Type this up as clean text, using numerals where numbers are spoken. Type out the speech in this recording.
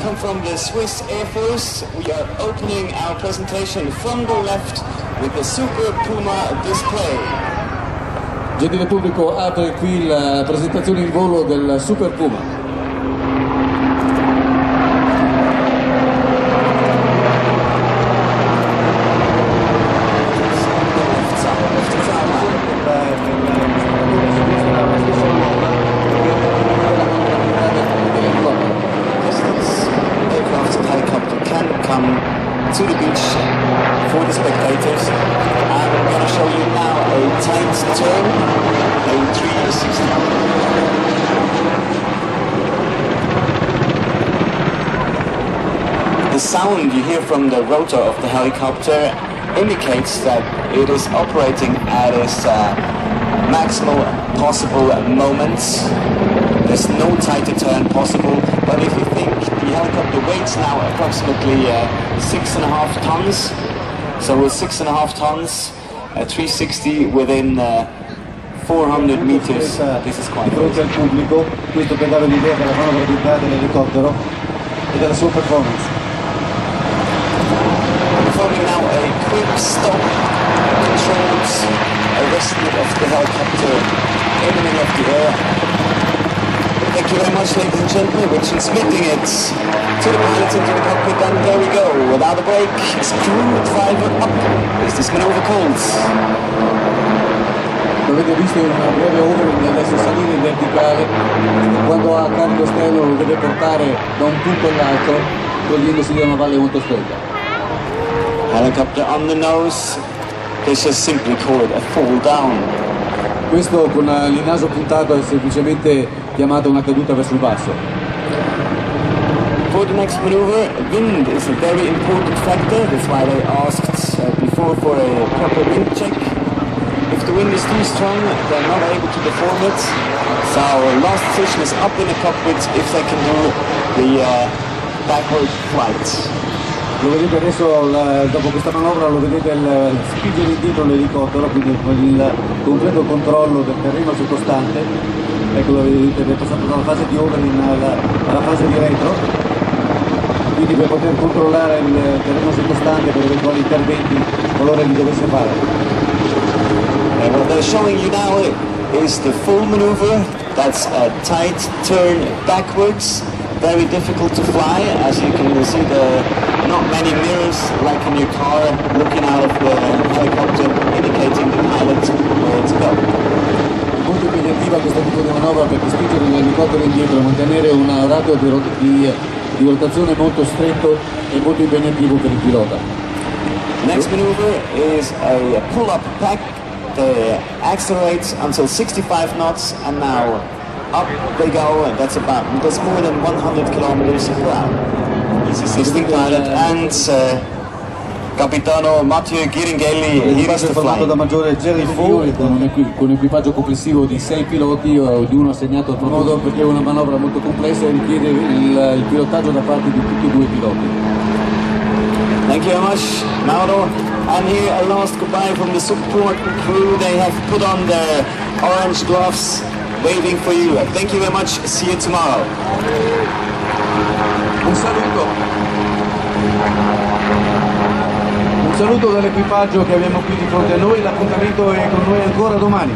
come from the Swiss Air Force. We are opening our presentation from the left with the Super Puma display. Gentile pubblico, apre qui la presentazione in volo del Super Puma. To the beach for the spectators, and I'm going to show you now a tight turn, a 360. The sound you hear from the rotor of the helicopter indicates that it is operating at its maximal possible moments. There's no tighter turn possible, but if you think the helicopter weighs now approximately 6.5 tons, so with 6.5 tons, 360 within 400 meters, this is quite di fronte al pubblico, questo per dare un'idea della manovrabilità dell'elicottero e della sua performance. Performing now a quick stop, controlled arrestment of the helicopter in the middle of the air. Thank you very much, ladies and gentlemen. We're transmitting it to the pilots into the cockpit, and there we go. Without a break, screwdriver up is this maneuver called. Lo avete visto in una breve overing, adesso salire in verticale, e quando ha carico esterno lo deve portare da un punto all'altro, togliendosi da una valle molto stretta. Helicopter on the nose. This is simply called a fall down. Questo con il naso puntato è semplicemente chiamata una caduta verso il basso. For the next maneuver, wind is a very important factor. That's why they asked before for a proper wind check. If the wind is too strong, they're not able to perform it. So last decision is up in the cockpit if they can do the backward flight. Lo vedete adesso, dopo questa manovra, lo vedete spingere indietro l'elicottero, quindi con il completo controllo del terreno sottostante. Ecco, lo vedete, è passato dalla fase di overing alla fase di retro, quindi per poter controllare il terreno sottostante per eventuali interventi qualora li dovesse fare. What they're showing you now is the full maneuver. That's a tight turn backwards. Very difficult to fly, as you can see not many mirrors like in your car looking out of the helicopter indicating the pilot where to go. Molto impegnativa questo tipo di manovra perché spingere l'elicottero indietro e mantenere un ratio di rotazione molto stretto è molto impegnativo per il pilota. The next maneuver is a pull-up pack. They accelerate until 65 knots and now up they go. That's more than 100 kilometers per hour. Assisting pilot and Capitano Matteo Ghiringhelli, he is the flight. Da maggiore Jerry Fu con un equipaggio complessivo di 6 piloti, di uno assegnato a modo perché è una manovra molto complessa e richiede il pilotaggio da parte di tutti e due i piloti. Thank you very much, Mauro. And here a last goodbye from the support crew. They have put on their orange gloves, waiting for you. Thank you very much. See you tomorrow. Un saluto dall'equipaggio che abbiamo qui di fronte a noi, l'appuntamento è con noi ancora domani.